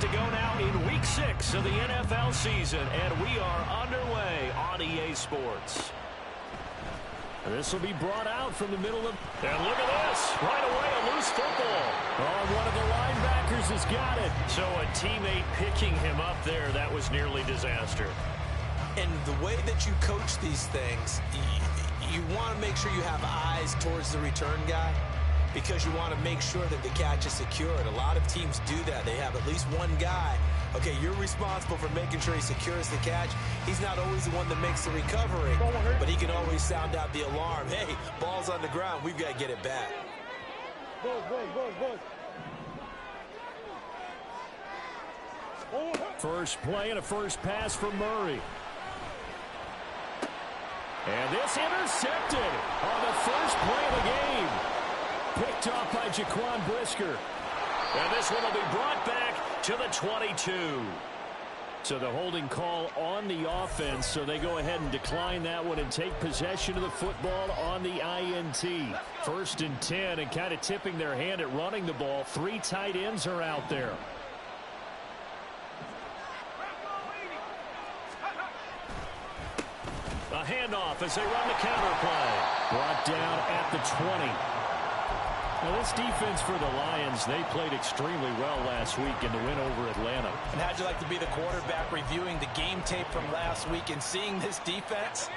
to go now in Week 6 of the NFL season, and we are underway on EA Sports. This will be brought out from the middle of... And look at this. Right away, a loose football. Oh, one of the linebackers has got it. So a teammate picking him up there, that was nearly disaster. And the way that you coach these things, you want to make sure you have eyes towards the return guy, because you want to make sure that the catch is secured. A lot of teams do that. They have at least one guy. Okay, you're responsible for making sure he secures the catch. He's not always the one that makes the recovery, but he can always sound out the alarm. Hey, ball's on the ground. We've got to get it back. First play and a first pass for Murray. And this intercepted on the first play of the game. Picked off by Jaquan Brisker. And this one will be brought back to the 22. So the holding call on the offense, so they go ahead and decline that one and take possession of the football on the INT. 1st and 10, and kind of tipping their hand at running the ball. 3 tight ends are out there. A handoff as they run the counter play. Brought down at the 20. Now, this defense for the Lions, they played extremely well last week in the win over Atlanta. And how'd you like to be the quarterback reviewing the game tape from last week and seeing this defense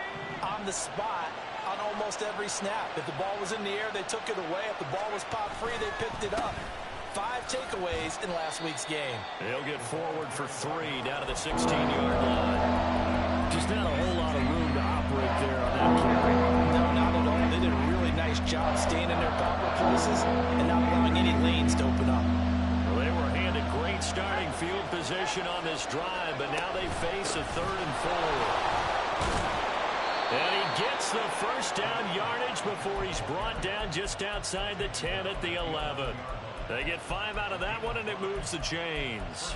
on the spot on almost every snap? If the ball was in the air, they took it away. If the ball was popped free, they picked it up. 5 takeaways in last week's game. They'll get forward for 3 down to the 16-yard line. Just not a whole lot of room to operate there on that carry. No, not at all. They did a really nice job staying in their proper places and not allowing any lanes to open up. Well, they were handed great starting field position on this drive, but now they face a 3rd and 4. And he gets the first down yardage before he's brought down just outside the 10 at the 11. They get 5 out of that one, and it moves the chains.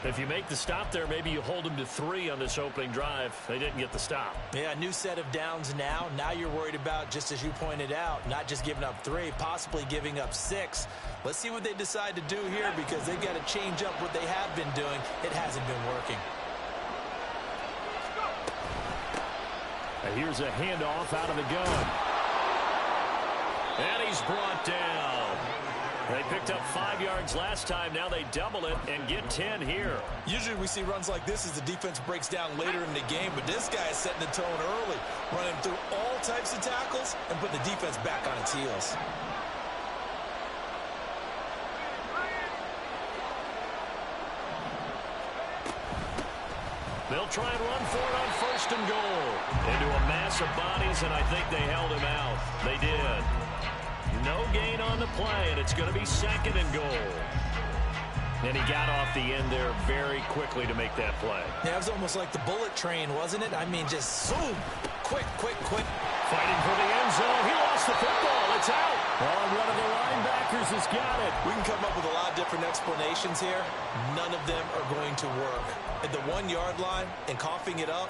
If you make the stop there, maybe you hold them to 3 on this opening drive. They didn't get the stop. Yeah, new set of downs now. Now you're worried about, just as you pointed out, not just giving up 3, possibly giving up 6. Let's see what they decide to do here, because they've got to change up what they have been doing. It hasn't been working. And here's a handoff out of the gun. And he's brought down. They picked up 5 yards last time. Now they double it and get 10 here. Usually we see runs like this as the defense breaks down later in the game, but this guy is setting the tone early, running through all types of tackles and putting the defense back on its heels. They'll try and run for it on 1st and goal. Into a mass of bodies, and I think they held him out. They did. No gain on the play, and it's going to be 2nd and goal. And he got off the end there very quickly to make that play. Yeah, it was almost like the bullet train, wasn't it? I mean, just zoom. Quick. Fighting for the end zone. He lost the football. It's out. Oh, one of the linebackers has got it. We can come up with a lot of different explanations here. None of them are going to work. At the 1-yard line and coughing it up,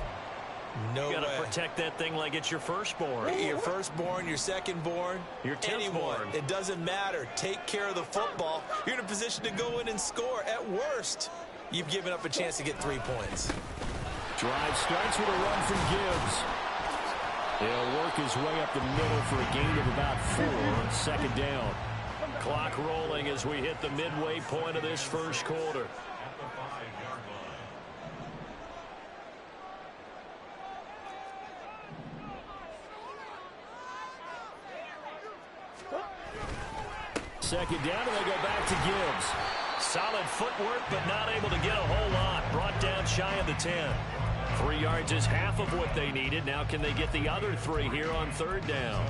no way. You got to protect that thing like it's your firstborn. Your firstborn, your secondborn, your anyone. It doesn't matter. Take care of the football. You're in a position to go in and score. At worst, you've given up a chance to get 3 points. Drive starts with a run from Gibbs. He'll work his way up the middle for a gain of about 4. 2nd down. Clock rolling as we hit the midway point of this first quarter. Second down, and they go back to Gibbs. Solid footwork, but not able to get a whole lot. Brought down shy of the 10. 3 yards is half of what they needed. Now can they get the other 3 here on 3rd down?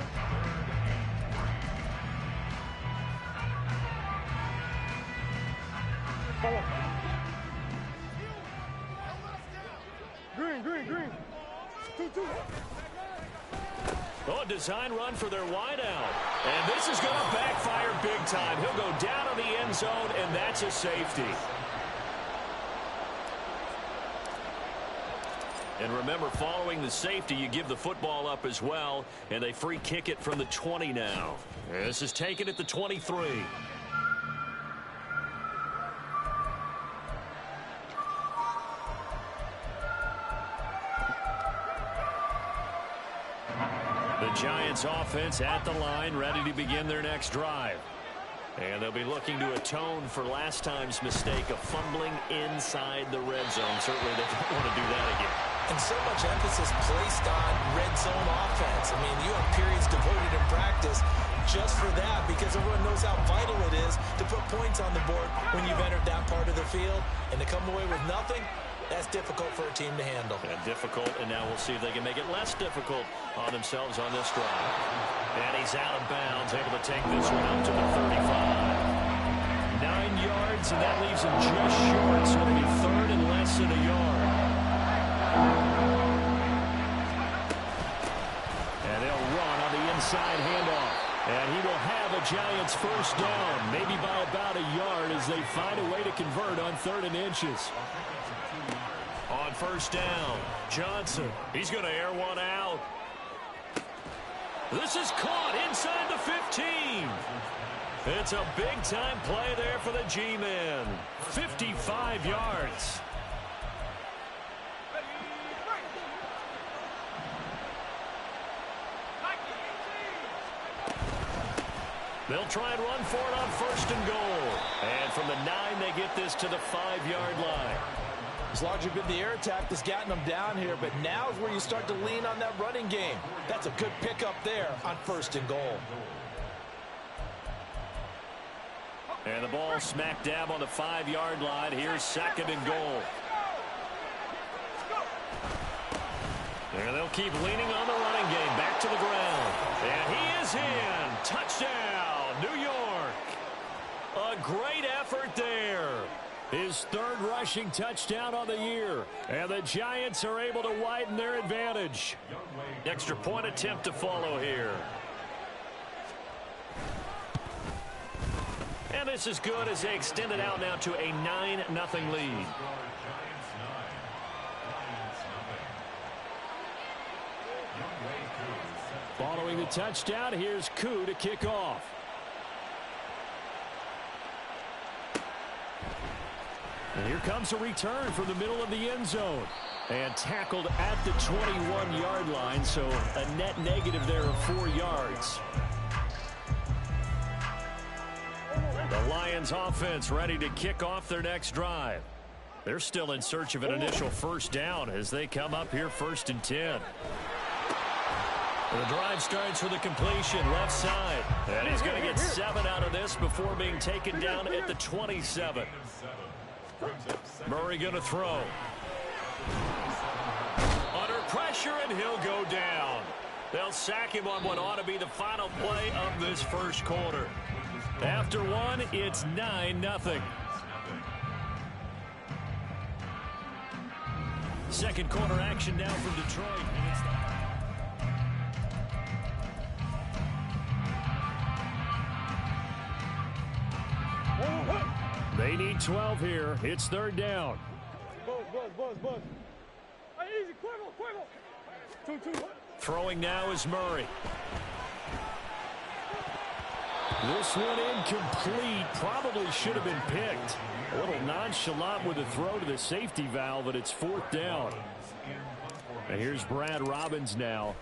Green. 2-2. Oh, a design run for their wideout. And this is going to backfire big time. He'll go down on the end zone, and that's a safety. And remember, following the safety, you give the football up as well, and they free kick it from the 20 now. This is taken at the 23. The Giants offense at the line, ready to begin their next drive. And they'll be looking to atone for last time's mistake of fumbling inside the red zone. Certainly they don't want to do that again. And so much emphasis placed on red zone offense. I mean, you have periods devoted in practice just for that, because everyone knows how vital it is to put points on the board when you've entered that part of the field. And to come away with nothing, that's difficult for a team to handle. And difficult, and now we'll see if they can make it less difficult on themselves on this drive. And he's out of bounds, able to take this one up to the 35. 9 yards, and that leaves him just short, so it'll be third and less than a yard. And they'll run on the inside handoff. And he will have a Giants first down, maybe by about a yard as they find a way to convert on 3rd and inches. On first down, Johnson, he's going to air one out. This is caught inside the 15. It's a big-time play there for the G-men. 55 yards. They'll try and run for it on 1st and goal. And from the 9, they get this to the 5-yard line. It's largely been the air attack that's gotten them down here, but now is where you start to lean on that running game. That's a good pickup there on 1st and goal. And the ball smack dab on the 5-yard line. Here's 2nd and goal. And they'll keep leaning on the running game. Back to the ground. And he is in. Touchdown, New York. A great effort there. His 3rd rushing touchdown on the year. And the Giants are able to widen their advantage. Extra point attempt to follow here. And this is good as they extend it out now to a 9-0 lead. Following the touchdown, here's Koo to kick off. And here comes a return from the middle of the end zone. And tackled at the 21-yard line, so a net negative there of 4 yards. The Lions offense ready to kick off their next drive. They're still in search of an initial first down as they come up here 1st and 10. The drive starts with a completion left side. And he's going to get 7 out of this before being taken down at the 27. Murray going to throw. Under pressure, and he'll go down. They'll sack him on what ought to be the final play of this first quarter. After 1, it's 9-0. Second quarter action now from Detroit. They need 12 here. It's 3rd down. Buzz. Easy, quibble. 2. Throwing now is Murray. This one incomplete. Probably should have been picked. A little nonchalant with a throw to the safety valve, and it's 4th down. And here's Brad Robbins now.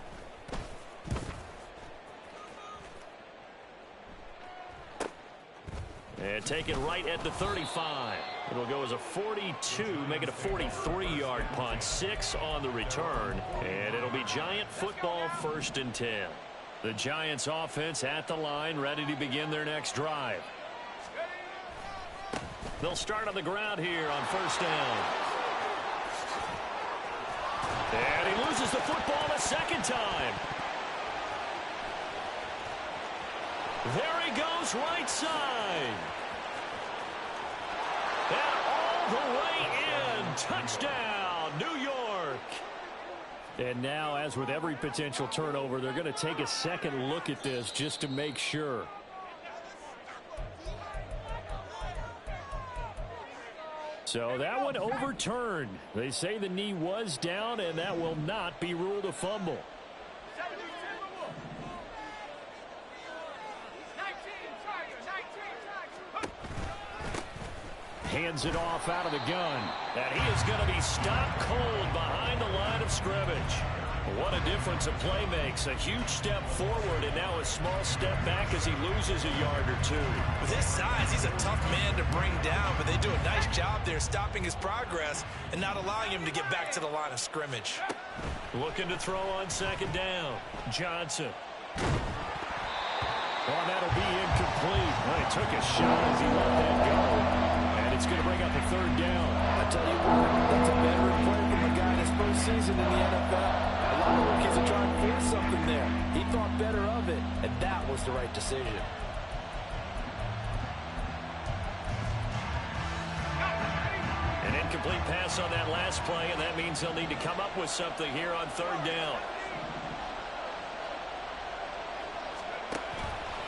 And take it right at the 35. It'll go as a 42, make it a 43-yard punt. 6 on the return. And it'll be Giant football 1st and 10. The Giants offense at the line, ready to begin their next drive. They'll start on the ground here on 1st down. And he loses the football a 2nd time. There he goes, right side. And all the way in. Touchdown, New York. And now, as with every potential turnover, they're going to take a second look at this just to make sure. So that one overturned. They say the knee was down, and that will not be ruled a fumble. Hands it off out of the gun. And he is going to be stopped cold behind the line of scrimmage. What a difference a play makes. A huge step forward and now a small step back as he loses a yard or two. With his size, he's a tough man to bring down, but they do a nice job there stopping his progress and not allowing him to get back to the line of scrimmage. Looking to throw on second down. Johnson. Oh, that'll be incomplete. Well, he took a shot as he let that go. And it's going to bring up a third down. I tell you what, that's a veteran play from a guy in his first season in the NFL. A lot of rookies are trying to force something there. He thought better of it, and that was the right decision. An incomplete pass on that last play, and that means they'll need to come up with something here on third down.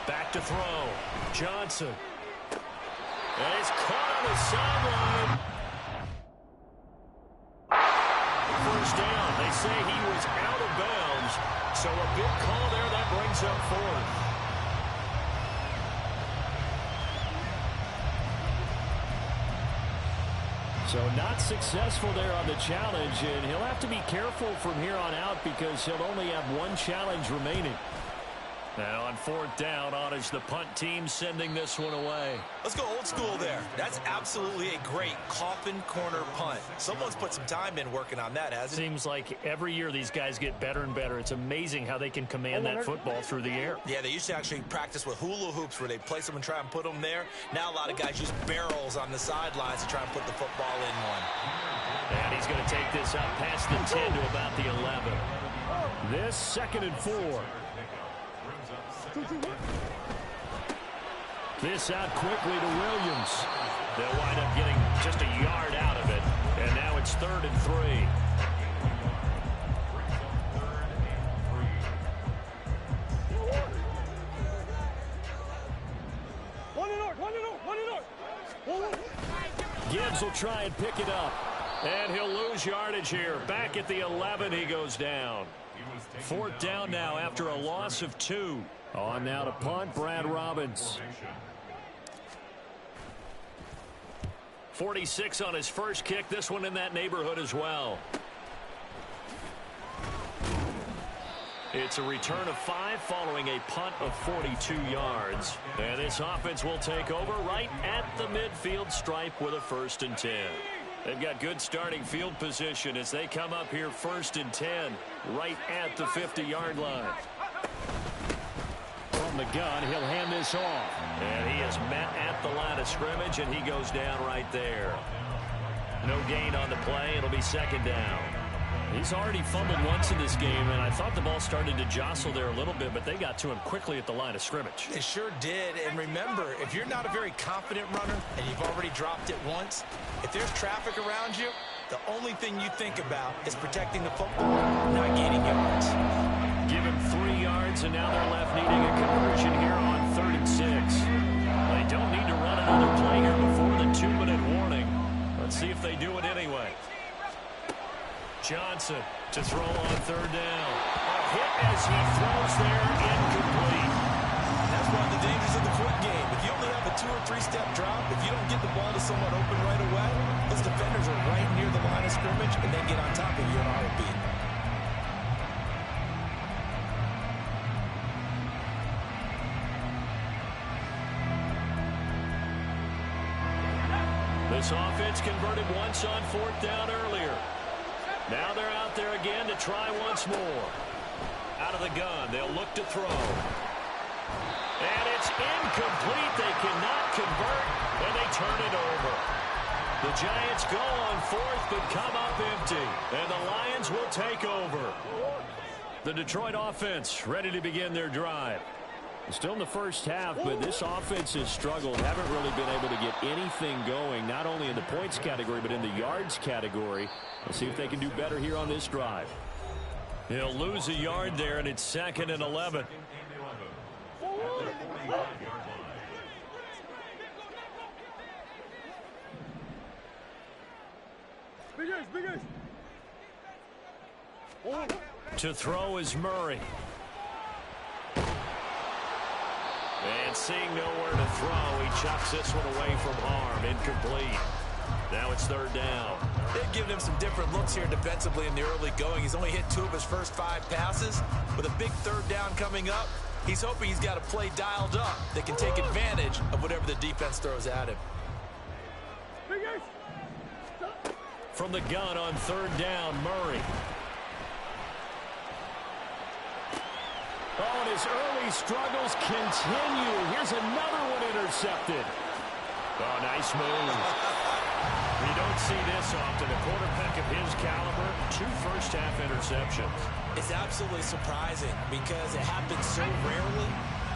Back to throw. Johnson. And he's caught on the sideline. First down. They say he was out of bounds. So a big call there. That brings up fourth. So not successful there on the challenge, and he'll have to be careful from here on out because he'll only have one challenge remaining. Now on fourth down, on is the punt team sending this one away. Let's go old school there. That's absolutely a great coffin corner punt. Someone's put some time in working on that, hasn't it? Seems like every year these guys get better and better. It's amazing how they can command that football through the air. Yeah, they used to actually practice with hula hoops where they place them and try and put them there. Now a lot of guys use barrels on the sidelines to try and put the football in one. And he's going to take this up past the 10 to about the 11. This 2nd and 4. This out quickly to Williams. They'll wind up getting just a yard out of it. And now it's 3rd and 3. Gibbs will try and pick it up. And he'll lose yardage here. Back at the 11, he goes down. 4th down now after a loss of 2. On now to punt, Brad Robbins. 46 on his first kick. This one in that neighborhood as well. It's a return of 5 following a punt of 42 yards. And this offense will take over right at the midfield stripe with a 1st and 10. They've got good starting field position as they come up here 1st and 10 right at the 50-yard line. From the gun, he'll hand this off. And he is met at the line of scrimmage, and he goes down right there. No gain on the play. It'll be 2nd down. He's already fumbled once in this game, and I thought the ball started to jostle there a little bit, but they got to him quickly at the line of scrimmage. They sure did. And remember, if you're not a very confident runner and you've already dropped it once, if there's traffic around you, the only thing you think about is protecting the football, not gaining yards. Give him 3 yards, and now they're left needing a conversion here on 3rd and 6. They don't need to run another play here before the 2-minute warning. Let's see if they do it anyway. Johnson to throw on 3rd down. A hit as he throws there, incomplete. That's one of the dangers of the quick game. If you only have a 2- or 3-step drop, if you don't get the ball to someone open right away, those defenders are right near the line of scrimmage and they get on top of you in a heartbeat. This offense converted once on 4th down earlier. Now they're out there again to try once more. Out of the gun, they'll look to throw. And it's incomplete. They cannot convert, and they turn it over. The Giants go on 4th, but come up empty. And the Lions will take over. The Detroit offense ready to begin their drive. Still in the first half, but this offense has struggled. Haven't really been able to get anything going, not only in the points category, but in the yards category. Let's see if they can do better here on this drive. He'll lose a yard there, and it's 2nd and 11. To throw is Murray. And seeing nowhere to throw, he chucks this one away from harm. Incomplete. Now it's third down. They've given him some different looks here defensively in the early going. He's only hit 2 of his first 5 passes. With a big third down coming up, he's hoping he's got a play dialed up that can take advantage of whatever the defense throws at him. From the gun on third down, Murray. Oh, and his early struggles continue. Here's another one intercepted. Oh, nice move. You don't see this often. A quarterback of his caliber, 2 first-half interceptions. It's absolutely surprising because it happens so rarely.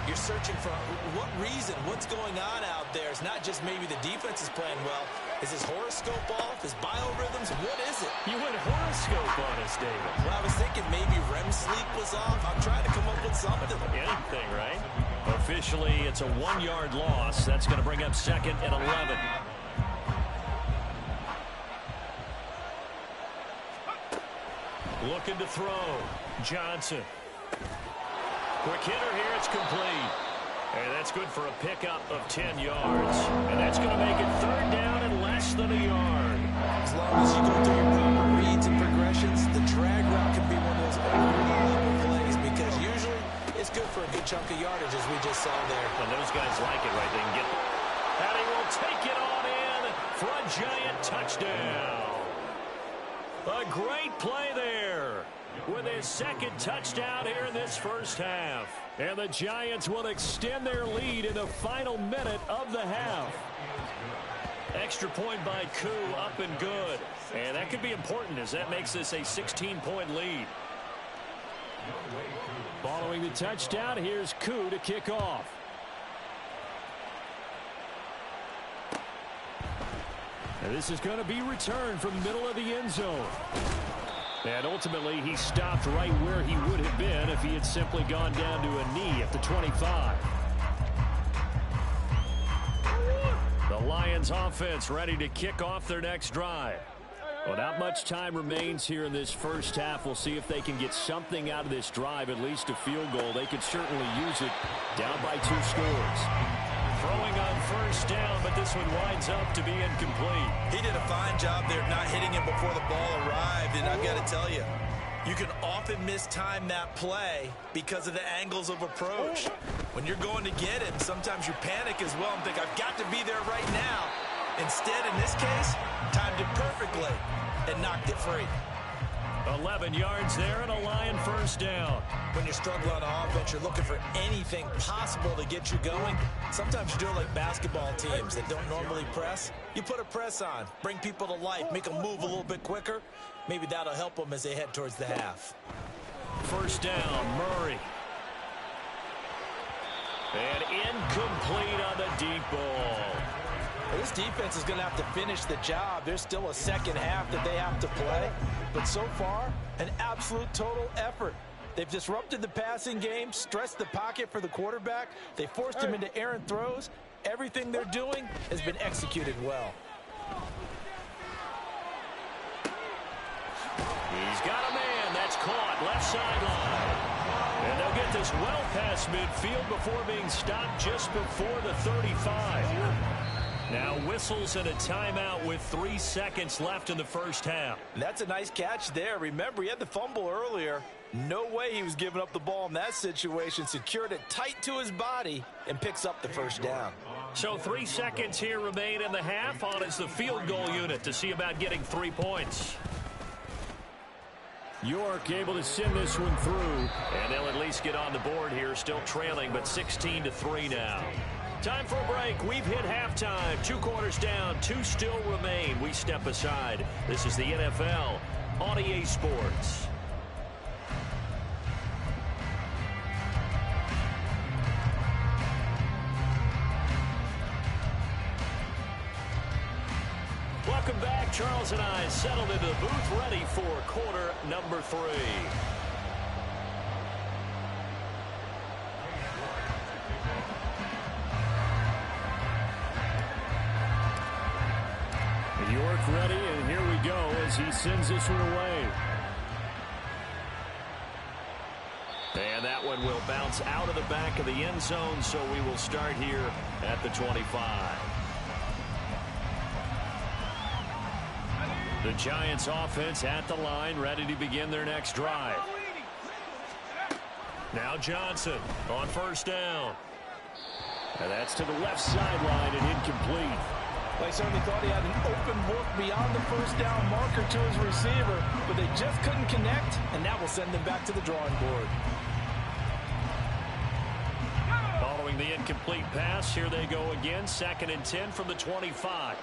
You're searching for what reason, what's going on out there. It's not just maybe the defense is playing well. Is his horoscope off? His biorhythms? What is it? You went horoscope on us, David. Well, I was thinking maybe REM sleep was off. I'm trying to come up with something. Anything, right? Officially, it's a 1-yard loss. That's going to bring up 2nd and 11. Looking to throw. Johnson. Quick hitter here. It's complete. And that's good for a pickup of 10 yards. And that's going to make it third down and less than a yard. As long as you go through your proper reads and progressions, the drag route can be one of those unbelievable plays because usually it's good for a good chunk of yardage, as we just saw there. And those guys like it, right? They can get it. And he will take it on in for a giant touchdown. A great play there with his 2nd touchdown here in this first half. And the Giants will extend their lead in the final minute of the half. Extra point by Koo, up and good. And that could be important as that makes this a 16-point lead. Following the touchdown, here's Koo to kick off. And this is going to be returned from the middle of the end zone. And ultimately, he stopped right where he would have been if he had simply gone down to a knee at the 25. The Lions offense ready to kick off their next drive. Well, not much time remains here in this first half. We'll see if they can get something out of this drive, at least a field goal. They could certainly use it down by 2 scores. Throwing on first down, but this one winds up to be incomplete. He did a fine job there not hitting him before the ball arrived, and I've got to tell you, you can often mistime that play because of the angles of approach. When you're going to get him, sometimes you panic as well and think, I've got to be there right now. Instead, in this case, timed it perfectly and knocked it free. 11 yards there and a Lion first down. When you're struggling on offense, you're looking for anything possible to get you going. Sometimes you do it like basketball teams that don't normally press. You put a press on, bring people to life, make them move a little bit quicker. Maybe that'll help them as they head towards the half. First down, Murray. And incomplete on the deep ball. This defense is going to have to finish the job. There's still a second half that they have to play. But so far, an absolute total effort. They've disrupted the passing game, stressed the pocket for the quarterback. They forced him into errant throws. Everything they're doing has been executed well. He's got a man. That's caught left sideline. And they'll get this well past midfield before being stopped just before the 35. Now whistles and a timeout with 3 seconds left in the first half. That's a nice catch there. Remember, he had the fumble earlier. No way he was giving up the ball in that situation. Secured it tight to his body and picks up the first down. So 3 seconds here remain in the half. On is the field goal unit to see about getting 3 points. York able to send this one through. And they'll at least get on the board here. Still trailing, but 16-3 now. Time for a break. We've hit halftime. 2 quarters down. 2 still remain. We step aside. This is the NFL on EA Sports. Welcome back. Charles and I settled into the booth ready for quarter number 3. York ready, and here we go as he sends this one away. And that one will bounce out of the back of the end zone, so we will start here at the 25. The Giants offense at the line, ready to begin their next drive. Now Johnson on first down. And that's to the left sideline and incomplete. They certainly thought he had an open look beyond the first down marker to his receiver, but they just couldn't connect, and that will send them back to the drawing board. Following the incomplete pass, here they go again, 2nd and 10 from the 25.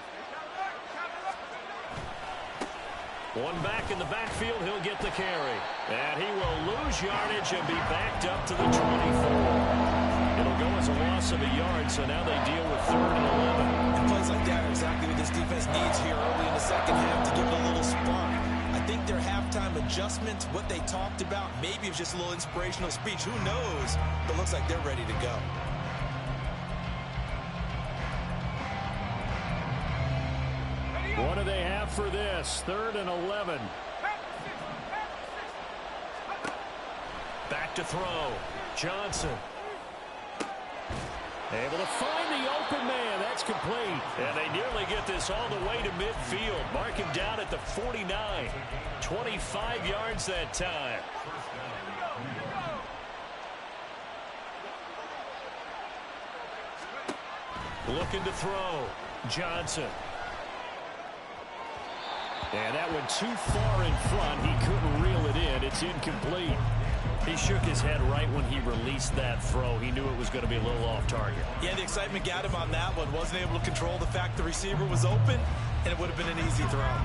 One back in the backfield, he'll get the carry. And he will lose yardage and be backed up to the 24. It'll go as a loss of a yard, so now they deal with 3rd and 11. And plays like that are exactly what this defense needs here early in the second half to give it a little spark. I think their halftime adjustments, what they talked about, maybe it's just a little inspirational speech. Who knows? But it looks like they're ready to go. What do they have for this? 3rd and 11. Back to throw. Johnson. Able to find the open man. That's complete. And they nearly get this all the way to midfield. Mark him down at the 49. 25 yards that time. Looking to throw. Johnson. And that went too far in front. He couldn't reel it in. It's incomplete. He shook his head right when he released that throw. He knew it was going to be a little off target. Yeah, the excitement got him on that one. Wasn't able to control the fact the receiver was open, and it would have been an easy throw.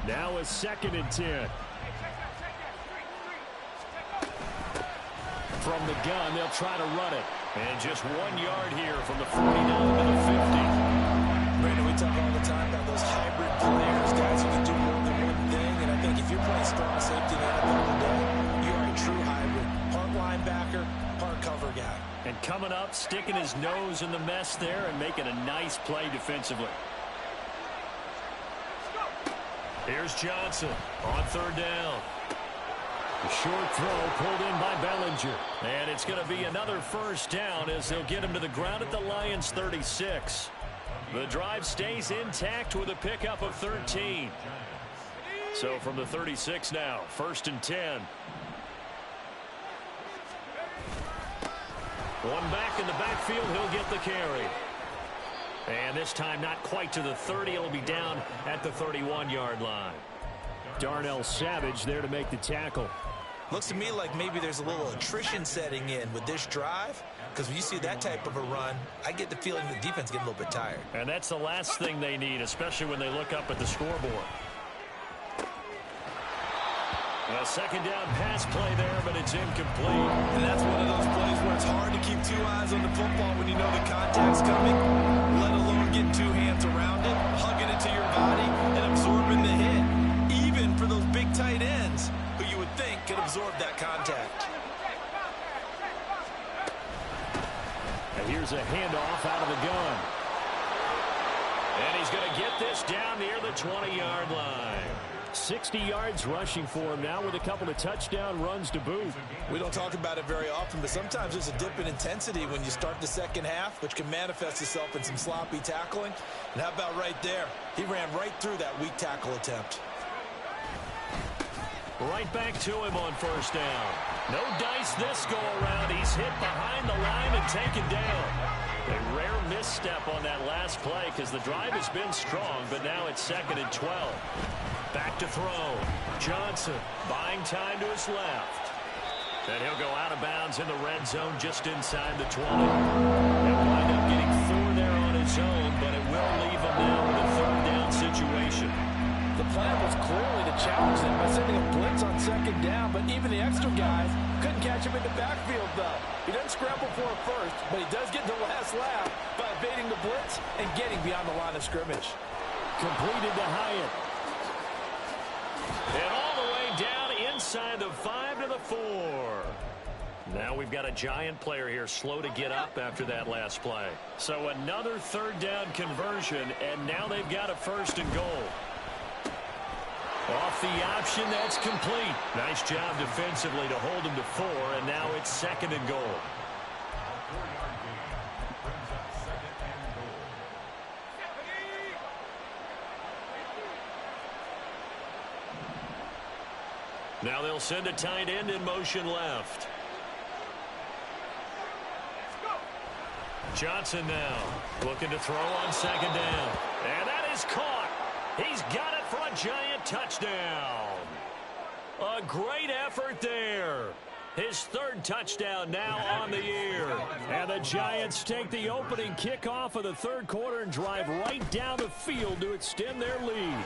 Now a 2nd and 10. From the gun, they'll try to run it. And just 1 yard here from the 49 to the 50. Brandon, we talk all the time about those hybrid players, guys who can do more than one thing. And I think if you're playing strong safety in the NFL today, you are a true hybrid. Part linebacker, part cover guy. And coming up, sticking his nose in the mess there and making a nice play defensively. Here's Johnson on 3rd down. A short throw pulled in by Bellinger. And it's going to be another first down as they'll get him to the ground at the Lions' 36. The drive stays intact with a pickup of 13. So from the 36 now, 1st and 10. One back in the backfield, he'll get the carry. And this time not quite to the 30. It'll be down at the 31-yard line. Darnell Savage there to make the tackle. Looks to me like maybe there's a little attrition setting in with this drive. Because when you see that type of a run, I get the feeling the defense getting a little bit tired. And that's the last thing they need, especially when they look up at the scoreboard. A 2nd down pass play there, but it's incomplete. And that's one of those plays where it's hard to keep 2 eyes on the football when you know the contact's coming, let alone getting 2 hands around it, hugging it to your body, and absorbing the hit. Even for those big tight ends who you would think could absorb that contact. And here's a handoff out of the gun. And he's going to get this down near the 20-yard line. 60 yards rushing for him now with a couple of touchdown runs to boot. We don't talk about it very often, but sometimes there's a dip in intensity when you start the second half, which can manifest itself in some sloppy tackling. And how about right there? He ran right through that weak tackle attempt. Right back to him on 1st down. No dice this go around. He's hit behind the line and taken down. A rare misstep on that last play because the drive has been strong, but now it's 2nd and 12. Back to throw. Johnson buying time to his left. And he'll go out of bounds in the red zone just inside the 20. He'll wind up getting 4 there on his own, but it will leave him now with a 3rd down situation. The plan was clearly to challenge them by sending a blitz on 2nd down, but even the extra guys couldn't catch him in the backfield, though. He doesn't scramble for it first, but he does get the last laugh by evading the blitz and getting beyond the line of scrimmage. Completed to Hyatt. And all the way down inside the 5 to the 4. Now we've got a Giant player here slow to get up after that last play. So another 3rd down conversion, and now they've got a 1st and goal. Off the option, that's complete. Nice job defensively to hold him to 4, and now it's 2nd and goal. Now they'll send a tight end in motion left. Johnson now looking to throw on second down. And that is caught. He's got it for a Giant touchdown. A great effort there. His third touchdown now on the year. And the Giants take the opening kickoff of the third quarter and drive right down the field to extend their lead.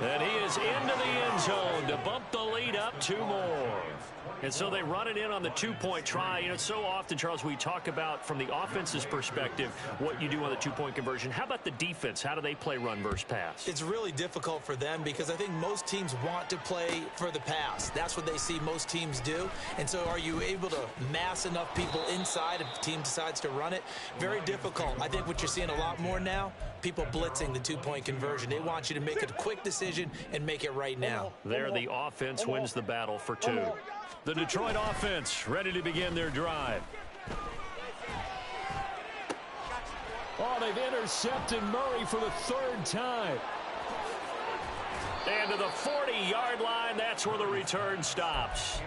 And he is into the end zone to bump the lead up 2 more. And so they run it in on the 2-point try. You know, so often, Charles, we talk about from the offense's perspective what you do on the 2-point conversion. How about the defense? How do they play run versus pass? It's really difficult for them because I think most teams want to play for the pass. That's what they see most teams do. And so are you able to mass enough people inside if the team decides to run it? Very difficult. I think what you're seeing a lot more now, people blitzing the 2-point conversion. They want you to make a quick decision and make it right now. There, the offense wins the battle for 2. The Detroit offense ready to begin their drive. Oh, they've intercepted Murray for the 3rd time. And to the 40-yard line, that's where the return stops.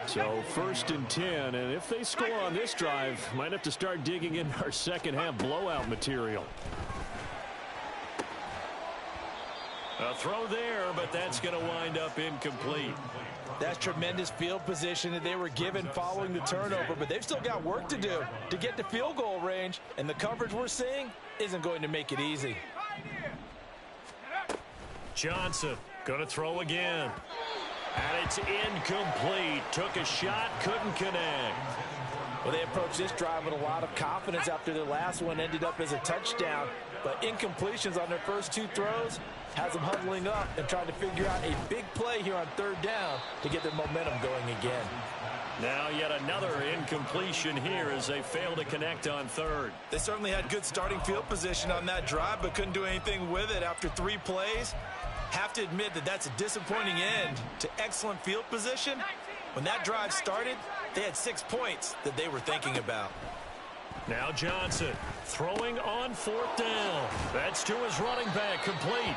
So 1st and 10, and if they score on this drive, might have to start digging in our second half blowout material. A throw there, but that's going to wind up incomplete. That's tremendous field position that they were given following the turnover, but they've still got work to do to get to field goal range, and the coverage we're seeing isn't going to make it easy. Johnson going to throw again. And it's incomplete. Took a shot, couldn't connect. Well, they approached this drive with a lot of confidence after their last one ended up as a touchdown. But incompletions on their first 2 throws has them huddling up and trying to figure out a big play here on 3rd down to get their momentum going again. Now yet another incompletion here as they fail to connect on 3rd. They certainly had good starting field position on that drive, but couldn't do anything with it after 3 plays. Have to admit that that's a disappointing end to excellent field position. When that drive started, they had 6 points that they were thinking about. Now Johnson throwing on 4th down. That's to his running back, complete.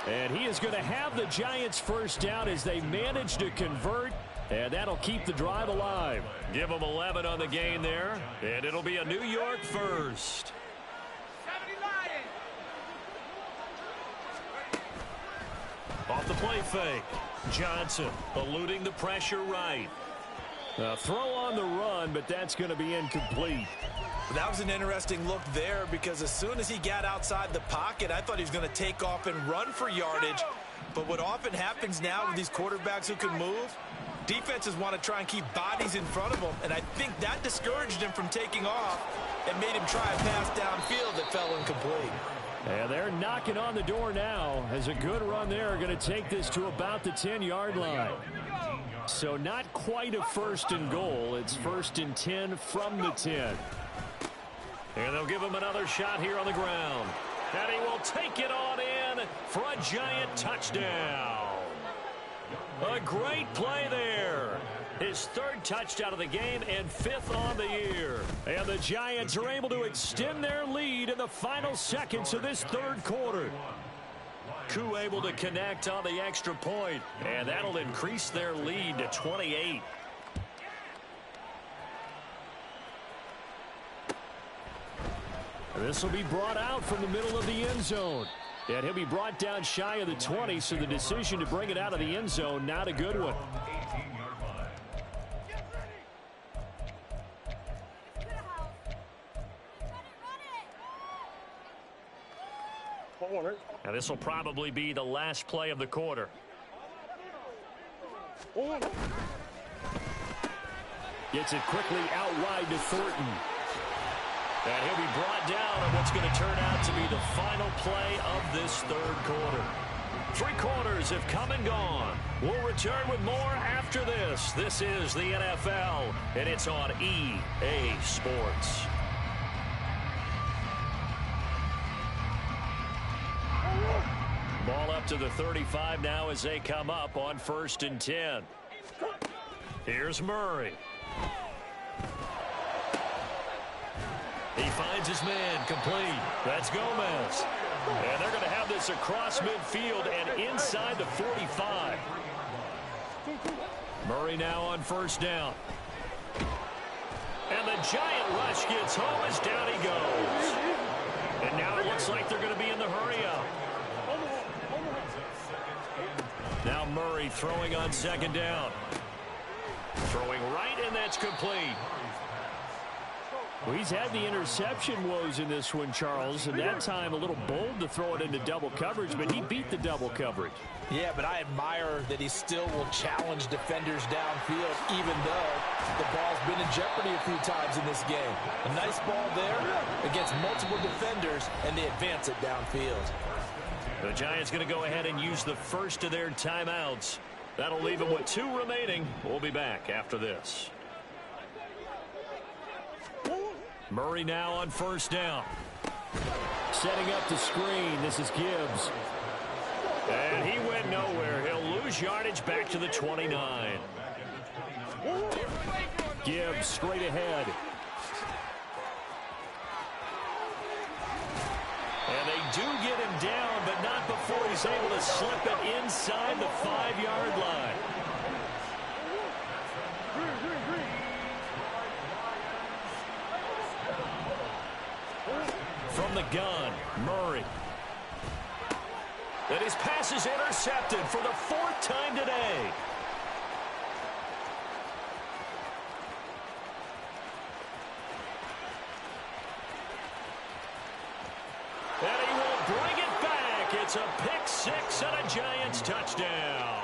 And he is going to have the Giants first down as they manage to convert. And that'll keep the drive alive. Give them 11 on the gain there. And it'll be a New York first. Off the play fake. Johnson eluding the pressure right. A throw on the run, but that's going to be incomplete. That was an interesting look there because as soon as he got outside the pocket, I thought he was going to take off and run for yardage. But what often happens now with these quarterbacks who can move, defenses want to try and keep bodies in front of them, and I think that discouraged him from taking off and made him try a pass downfield that fell incomplete. And they're knocking on the door now as a good run there going to take this to about the 10-yard line. So not quite a 1st and goal. It's 1st and 10 from the 10. And they'll give him another shot here on the ground. And he will take it on in for a Giant touchdown. A great play there. His 3rd touchdown of the game and 5th on the year. And the Giants are able to extend their lead in the final seconds of this 3rd quarter. Koo able to connect on the extra point, and that'll increase their lead to 28. This will be brought out from the middle of the end zone. And he'll be brought down shy of the 20, so the decision to bring it out of the end zone, not a good one. Now this will probably be the last play of the quarter. Gets it quickly out wide to Thornton. And he'll be brought down on what's going to turn out to be the final play of this 3rd quarter. 3 quarters have come and gone. We'll return with more after this. This is the NFL, and it's on EA Sports. Ball up to the 35 now as they come up on 1st and 10. Here's Murray. He finds his man complete. That's Gomez. And they're going to have this across midfield and inside the 45. Murray now on first down. And the giant rush gets home as down he goes. And now it looks like they're going to be in the hurry-up. Now Murray throwing on second down. Throwing right, and that's complete. Well, he's had the interception woes in this one, Charles, and that time a little bold to throw it into double coverage, but he beat the double coverage. Yeah, but I admire that he still will challenge defenders downfield, even though the ball's been in jeopardy a few times in this game. A nice ball there against multiple defenders, and they advance it downfield. The Giants going to go ahead and use the first of their timeouts. That'll leave them with 2 remaining. We'll be back after this. Murray now on first down. Setting up the screen. This is Gibbs. And he went nowhere. He'll lose yardage back to the 29. Gibbs straight ahead. And they do get him down, but not before he's able to slip it inside the 5-yard line. From the gun, Murray. And his pass is intercepted for the 4th time today. And he will bring it back. It's a pick 6 and a Giants touchdown.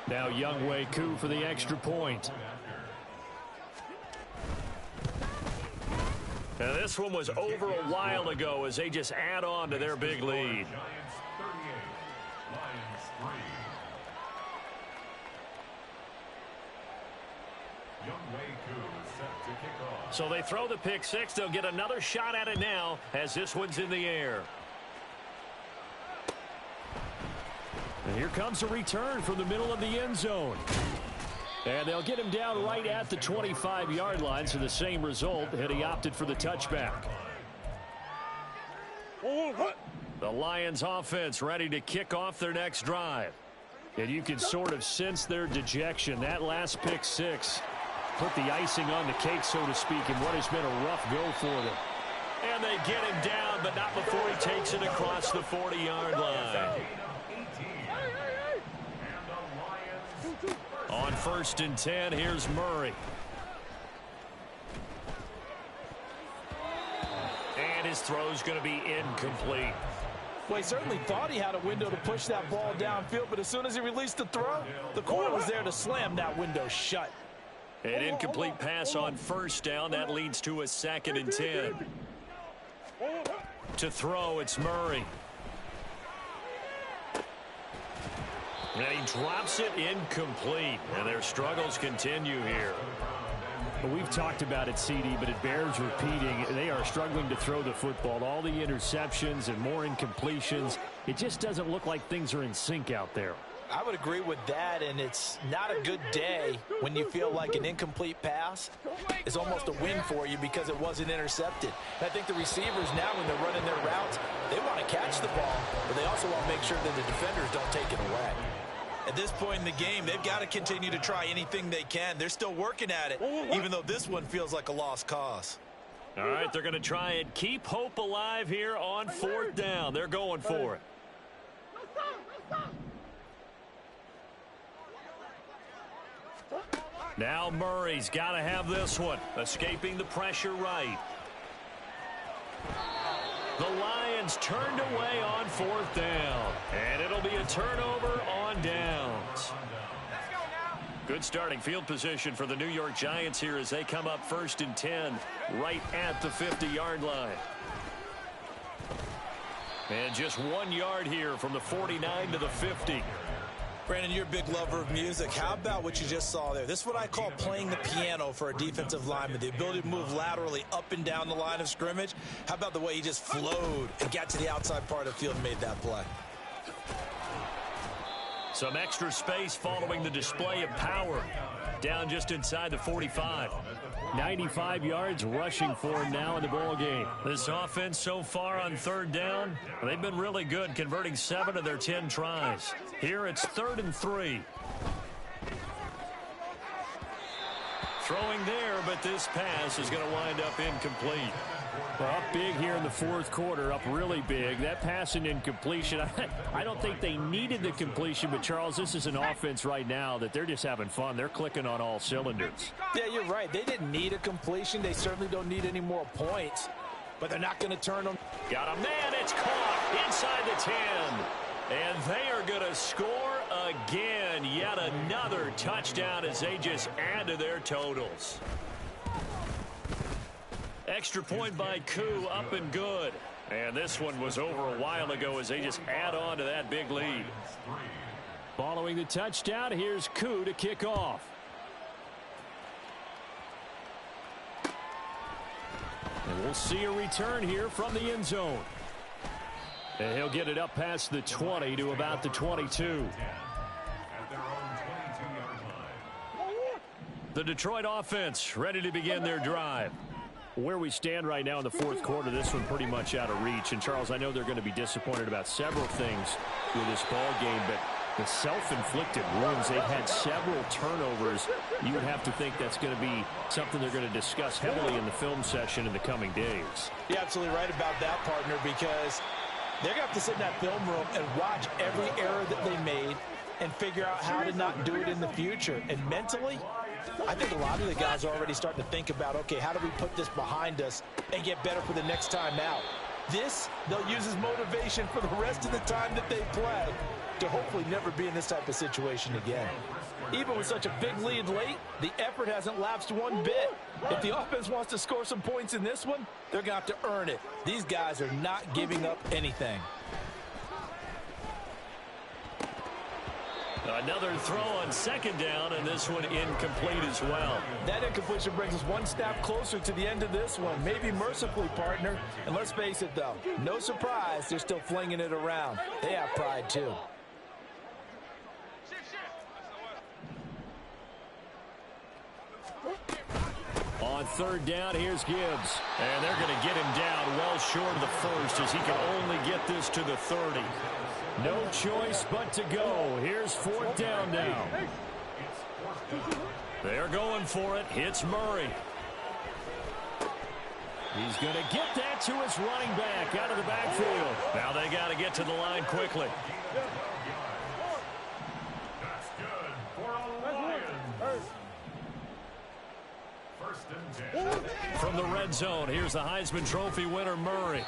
Now Younghoe Koo for the extra point. And this one was over a while ago as they just add on to their big lead. So they throw the pick 6. They'll get another shot at it now as this one's in the air. And here comes a return from the middle of the end zone. And they'll get him down right at the 25-yard line, so the same result had he opted for the touchback. The Lions offense ready to kick off their next drive. And you can sort of sense their dejection. That last pick 6 put the icing on the cake, so to speak, in what has been a rough go for them. And they get him down, but not before he takes it across the 40-yard line. On 1st and 10, here's Murray. And his throw's going to be incomplete. Well, he certainly thought he had a window to push that ball downfield, but as soon as he released the throw, the corner was there to slam that window shut. An incomplete pass on 1st down. That leads to a 2nd and 10. To throw, it's Murray. And he drops it incomplete. And their struggles continue here. Well, we've talked about it, CD, but it bears repeating. They are struggling to throw the football. All the interceptions and more incompletions. It just doesn't look like things are in sync out there. I would agree with that, and it's not a good day when you feel like an incomplete pass is almost a win for you because it wasn't intercepted. And I think the receivers now, when they're running their routes, they want to catch the ball, but they also want to make sure that the defenders don't take it away. At this point in the game, they've got to continue to try anything they can. They're still working at it, even though this one feels like a lost cause. All right, they're going to try and keep hope alive here on 4th down. They're going for it. Now Murray's got to have this one. Escaping the pressure right. The Lions turned away on 4th down. And it'll be a turnover on downs. Good starting field position for the New York Giants here as they come up 1st and 10 right at the 50-yard line. And just 1 yard here from the 49 to the 50. Brandon, you're a big lover of music. How about what you just saw there? This is what I call playing the piano for a defensive lineman. The ability to move laterally up and down the line of scrimmage. How about the way he just flowed and got to the outside part of the field and made that play? Some extra space following the display of power. Down just inside the 45. 95 yards rushing for him now in the ball game. This offense so far on third down, they've been really good, converting 7 of their 10 tries. Here it's 3rd and 3. Throwing there, but this pass is going to wind up incomplete. Well, up big here in the fourth quarter, up really big. That pass and incompletion, I don't think they needed the completion, but Charles, this is an offense right now that they're just having fun. They're clicking on all cylinders. Yeah, you're right. They didn't need a completion. They certainly don't need any more points, but they're not going to turn them. Got a man. It's caught inside the 10. And they are going to score again. Yet another touchdown as they just add to their totals. Extra point by Koo, up and good. And this one was over a while ago as they just add on to that big lead. Following the touchdown, here's Koo to kick off. And we'll see a return here from the end zone. And he'll get it up past the 20 to about the 22. The Detroit offense ready to begin their drive. Where we stand right now in the fourth quarter, this one pretty much out of reach. And, Charles, I know they're going to be disappointed about several things with this ball game, but the self-inflicted wounds, they've had several turnovers. You would have to think that's going to be something they're going to discuss heavily in the film session in the coming days. You're absolutely right about that, partner, because they're going to have to sit in that film room and watch every error that they made and figure out how to not do it in the future. And mentally, I think a lot of the guys are already starting to think about, okay, how do we put this behind us and get better for the next time out? This, they'll use as motivation for the rest of the time that they play to hopefully never be in this type of situation again. Even with such a big lead late, the effort hasn't lapsed one bit. If the offense wants to score some points in this one, they're going to have to earn it. These guys are not giving up anything. Another throw on second down, and this one incomplete as well. That incompletion brings us one step closer to the end of this one. Maybe mercifully, partner. And let's face it, though, no surprise, they're still flinging it around. They have pride, too. On third down, here's Gibbs. And they're going to get him down well short of the first as he can only get this to the 30. No choice but to go. Here's fourth down now. They're going for it. Hits Murray. He's going to get that to his running back out of the backfield. Now they got to get to the line quickly. That's good for a Lions. First and 10. From the red zone, here's the Heisman Trophy winner, Murray.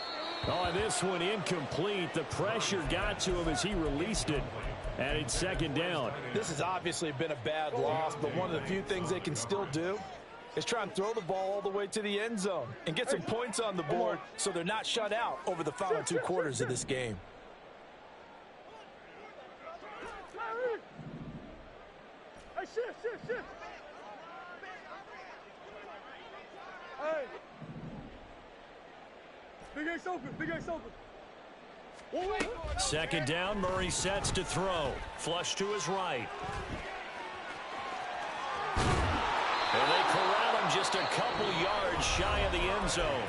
Oh, this one incomplete. The pressure got to him as he released it. And it's second down. This has obviously been a bad loss, but one of the few things they can still do is try and throw the ball all the way to the end zone and get some points on the board so they're not shut out over the final 2 quarters of this game. Hey, shift. Hey. Big Ace open. Second down, Murray sets to throw. Flush to his right. And they corral him just a couple yards shy of the end zone.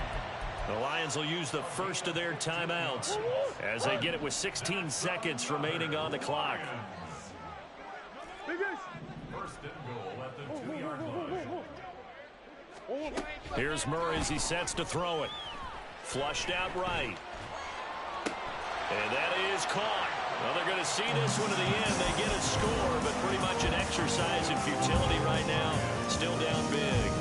The Lions will use the first of their timeouts as they get it with 16 seconds remaining on the clock. First and goal at the 2-yard line. Here's Murray as he sets to throw it. Flushed out right. And that is caught. Well, they're going to see this one to the end. They get a score, but pretty much an exercise in futility right now. Still down big.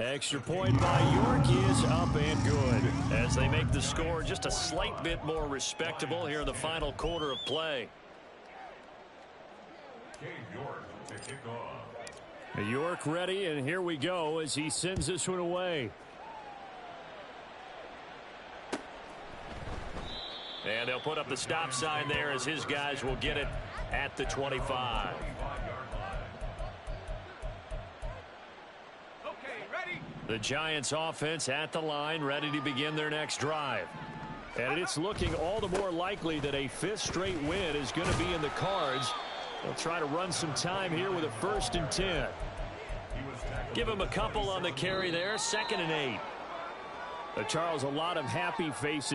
Extra point by York is up and good as they make the score just a slight bit more respectable here in the final quarter of play. York to kick off. York ready, and here we go as he sends this one away. And they'll put up the stop sign there as his guys will get it at the 25. The Giants offense at the line, ready to begin their next drive. And it's looking all the more likely that a 5th straight win is going to be in the cards They'll try to run some time here with a 1st and 10. Give him a couple on the carry there. 2nd and 8. Charles, a lot of happy faces